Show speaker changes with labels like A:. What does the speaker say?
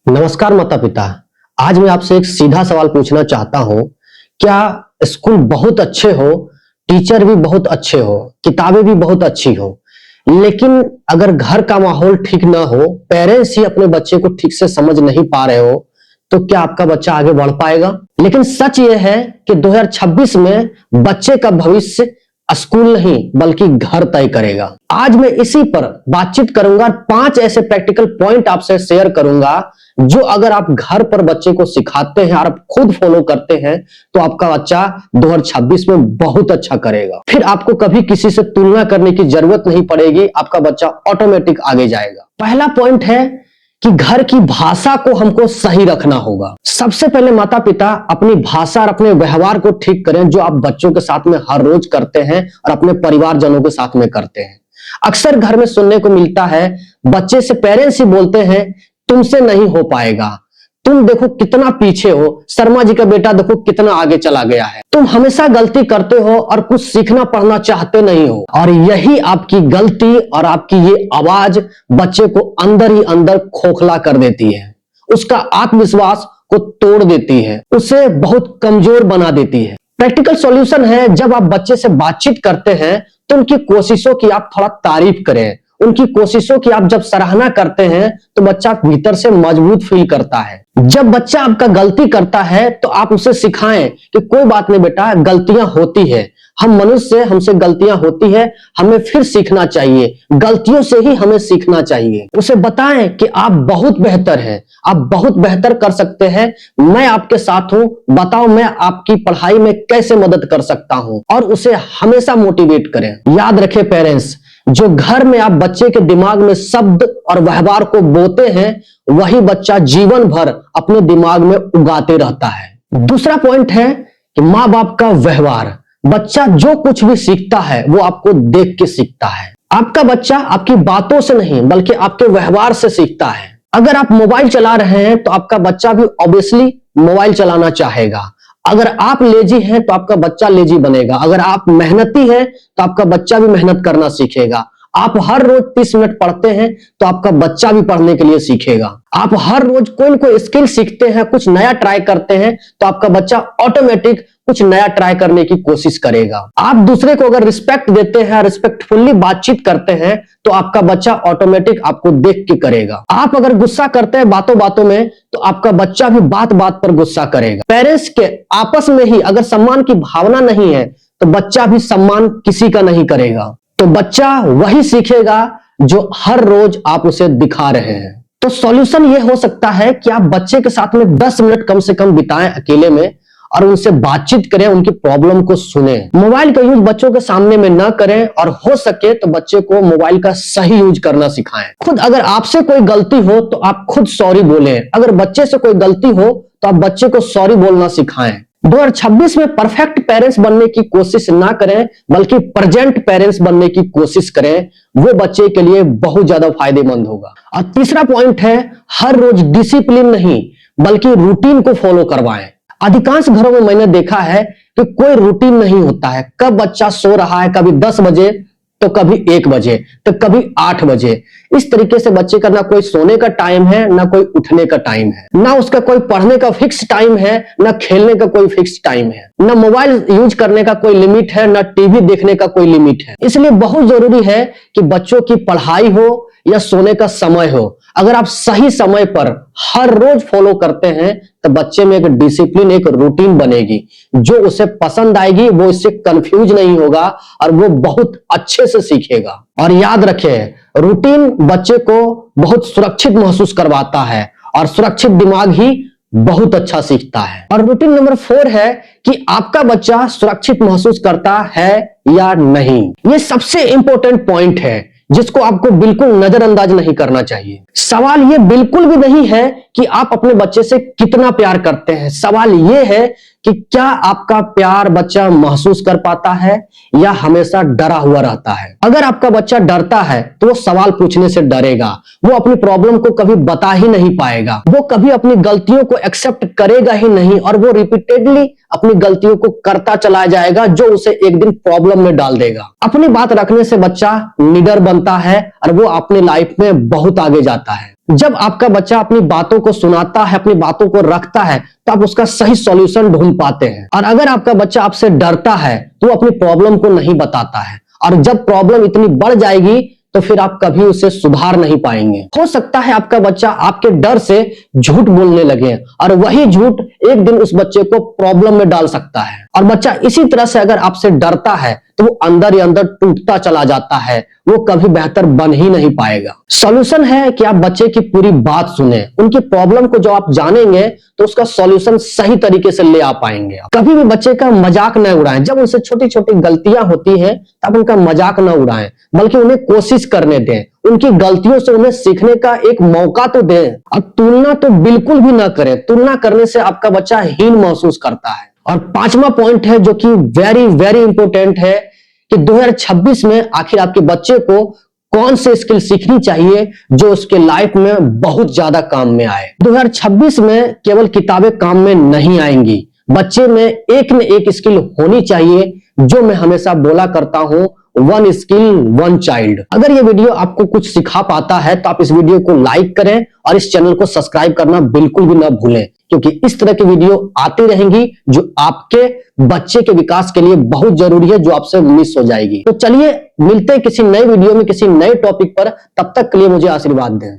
A: नमस्कार माता पिता। आज मैं आपसे एक सीधा सवाल पूछना चाहता हूं। क्या स्कूल बहुत अच्छे हो, टीचर भी बहुत अच्छे हो, किताबें भी बहुत अच्छी हो, लेकिन अगर घर का माहौल ठीक ना हो, पेरेंट्स ही अपने बच्चे को ठीक से समझ नहीं पा रहे हो, तो क्या आपका बच्चा आगे बढ़ पाएगा? लेकिन सच यह है कि 2026 में बच्चे का भविष्य स्कूल नहीं बल्कि घर तय करेगा। आज मैं इसी पर बातचीत करूंगा, 5 ऐसे प्रैक्टिकल पॉइंट आपसे शेयर करूंगा जो अगर आप घर पर बच्चे को सिखाते हैं और आप खुद फॉलो करते हैं तो आपका बच्चा 2026 में बहुत अच्छा करेगा। फिर आपको कभी किसी से तुलना करने की जरूरत नहीं पड़ेगी, आपका बच्चा ऑटोमेटिक आगे जाएगा। पहला पॉइंट है कि घर की भाषा को हमको सही रखना होगा। सबसे पहले माता पिता अपनी भाषा और अपने व्यवहार को ठीक करें जो आप बच्चों के साथ में हर रोज करते हैं और अपने परिवारजनों के साथ में करते हैं। अक्सर घर में सुनने को मिलता है, बच्चे से पेरेंट्स ही बोलते हैं तुमसे नहीं हो पाएगा, तुम देखो कितना पीछे हो, शर्मा जी का बेटा देखो कितना आगे चला गया है, तुम हमेशा गलती करते हो और कुछ सीखना पढ़ना चाहते नहीं हो। और यही आपकी गलती और आपकी ये आवाज बच्चे को अंदर ही अंदर खोखला कर देती है, उसका आत्मविश्वास को तोड़ देती है, उसे बहुत कमजोर बना देती है। प्रैक्टिकल सॉल्यूशन है, जब आप बच्चे से बातचीत करते हैं तो उनकी कोशिशों की आप थोड़ा तारीफ करें, उनकी कोशिशों की आप जब सराहना करते हैं तो बच्चा भीतर से मजबूत फील करता है। जब बच्चा आपका गलती करता है तो आप उसे सिखाएं कि कोई बात नहीं बेटा, गलतियां होती है, हम मनुष्य, हमसे गलतियां होती है, हमें फिर सीखना चाहिए, गलतियों से ही हमें सीखना चाहिए। उसे बताएं कि आप बहुत बेहतर हैं, आप बहुत बेहतर कर सकते हैं, मैं आपके साथ हूं, बताओ मैं आपकी पढ़ाई में कैसे मदद कर सकता हूं, और उसे हमेशा मोटिवेट करें। याद रखें पेरेंट्स, जो घर में आप बच्चे के दिमाग में शब्द और व्यवहार को बोते हैं वही बच्चा जीवन भर अपने दिमाग में उगाते रहता है। दूसरा पॉइंट है कि माँ बाप का व्यवहार। बच्चा जो कुछ भी सीखता है वो आपको देख के सीखता है। आपका बच्चा आपकी बातों से नहीं बल्कि आपके व्यवहार से सीखता है। अगर आप मोबाइल चला रहे हैं तो आपका बच्चा भी ऑब्वियसली मोबाइल चलाना चाहेगा। अगर आप लेजी हैं तो आपका बच्चा लेजी बनेगा। अगर आप मेहनती हैं तो आपका बच्चा भी मेहनत करना सीखेगा। आप हर रोज 30 मिनट पढ़ते हैं तो आपका बच्चा भी पढ़ने के लिए सीखेगा। आप हर रोज कोई न कोई स्किल सीखते हैं, कुछ नया ट्राई करते हैं तो आपका बच्चा ऑटोमेटिक कुछ नया ट्राई करने की कोशिश करेगा। आप दूसरे को अगर रिस्पेक्ट देते हैं, रिस्पेक्टफुली बातचीत करते हैं तो आपका बच्चा ऑटोमेटिक आपको देख के करेगा। आप अगर गुस्सा करते हैं बातों बातों में तो आपका बच्चा भी बात बात पर गुस्सा करेगा। पेरेंट्स के आपस में ही अगर सम्मान की भावना नहीं है तो बच्चा भी सम्मान किसी का नहीं करेगा। तो बच्चा वही सीखेगा जो हर रोज आप उसे दिखा रहे हैं। तो सॉल्यूशन ये हो सकता है कि आप बच्चे के साथ में 10 मिनट कम से कम बिताएं अकेले में और उनसे बातचीत करें, उनकी प्रॉब्लम को सुने। मोबाइल का यूज बच्चों के सामने में ना करें और हो सके तो बच्चे को मोबाइल का सही यूज करना सिखाएं। खुद अगर आपसे कोई गलती हो तो आप खुद सॉरी बोलें। अगर बच्चे से कोई गलती हो तो आप बच्चे को सॉरी बोलना सिखाएं। 2026 में परफेक्ट पेरेंट्स बनने की कोशिश ना करें बल्कि प्रेजेंट पेरेंट्स बनने की कोशिश करें, वो बच्चे के लिए बहुत ज्यादा फायदेमंद होगा। और तीसरा पॉइंट है, हर रोज डिसिप्लिन नहीं बल्कि रूटीन को फॉलो करवाएं। अधिकांश घरों में मैंने देखा है कि कोई रूटीन नहीं होता है। कब बच्चा सो रहा है, कभी 10 बजे तो कभी 1 बजे तो कभी 8 बजे। इस तरीके से बच्चे का ना कोई सोने का टाइम है, ना कोई उठने का टाइम है, ना उसका कोई पढ़ने का फिक्स टाइम है, ना खेलने का कोई फिक्स टाइम है, ना मोबाइल यूज करने का कोई लिमिट है, ना टीवी देखने का कोई लिमिट है। इसलिए बहुत जरूरी है कि बच्चों की पढ़ाई हो या सोने का समय हो, अगर आप सही समय पर हर रोज फॉलो करते हैं तो बच्चे में एक डिसिप्लिन, एक रूटीन बनेगी जो उसे पसंद आएगी, वो इससे कंफ्यूज नहीं होगा और वो बहुत अच्छे से सीखेगा। और याद रखें, रूटीन बच्चे को बहुत सुरक्षित महसूस करवाता है और सुरक्षित दिमाग ही बहुत अच्छा सीखता है। और रूटीन नंबर 4 है कि आपका बच्चा सुरक्षित महसूस करता है या नहीं। ये सबसे इंपॉर्टेंट पॉइंट है जिसको आपको बिल्कुल नजरअंदाज नहीं करना चाहिए। सवाल ये बिल्कुल भी नहीं है कि आप अपने बच्चे से कितना प्यार करते हैं, सवाल ये है कि क्या आपका प्यार बच्चा महसूस कर पाता है या हमेशा डरा हुआ रहता है। अगर आपका बच्चा डरता है तो वो सवाल पूछने से डरेगा, वो अपनी प्रॉब्लम को कभी बता ही नहीं पाएगा, वो कभी अपनी गलतियों को एक्सेप्ट करेगा ही नहीं और वो रिपीटेडली अपनी गलतियों को करता चला जाएगा जो उसे एक दिन प्रॉब्लम में डाल देगा। अपनी बात रखने से बच्चा निडर बनता है और वो अपनी लाइफ में बहुत आगे जाता है। जब आपका बच्चा अपनी बातों को सुनाता है, अपनी बातों को रखता है, तो आप उसका सही सॉल्यूशन ढूंढ पाते हैं। और अगर आपका बच्चा आपसे डरता है तो वो अपनी प्रॉब्लम को नहीं बताता है, और जब प्रॉब्लम इतनी बढ़ जाएगी तो फिर आप कभी उसे सुधार नहीं पाएंगे। हो सकता है आपका बच्चा आपके डर से झूठ बोलने लगे, और वही झूठ एक दिन उस बच्चे को प्रॉब्लम में डाल सकता है। और बच्चा इसी तरह से अगर आपसे डरता है तो वो अंदर ही अंदर टूटता चला जाता है, वो कभी बेहतर बन ही नहीं पाएगा। सॉल्यूशन है कि आप बच्चे की पूरी बात सुने, उनकी प्रॉब्लम को जो आप जानेंगे तो उसका सॉल्यूशन सही तरीके से ले आ पाएंगे। कभी भी बच्चे का मजाक न उड़ाएं। जब उनसे छोटी छोटी गलतियां होती हैं तब उनका मजाक न उड़ाएं, बल्कि उन्हें कोशिश करने दें। उनकी गलतियों से उन्हें सीखने का एक मौका तो दें। और तुलना तो बिल्कुल भी ना करें। तुलना करने से आपका बच्चा हीन महसूस करता है। और पांचवा पॉइंट है जो कि वेरी वेरी इंपॉर्टेंट है कि 2026 में आखिर आपके बच्चे को कौन से स्किल सीखनी चाहिए जो उसके लाइफ में बहुत ज्यादा काम में आए। 2026 में केवल किताबें काम में नहीं आएंगी, बच्चे में एक न एक स्किल होनी चाहिए। जो मैं हमेशा बोला करता हूं, वन स्किल वन चाइल्ड। अगर ये वीडियो आपको कुछ सिखा पाता है तो आप इस वीडियो को लाइक करें और इस चैनल को सब्सक्राइब करना बिल्कुल भी ना भूलें, क्योंकि इस तरह की वीडियो आती रहेंगी जो आपके बच्चे के विकास के लिए बहुत जरूरी है, जो आपसे मिस हो जाएगी। तो चलिए मिलते हैं किसी नए वीडियो में किसी नए टॉपिक पर। तब तक के लिए मुझे आशीर्वाद दें।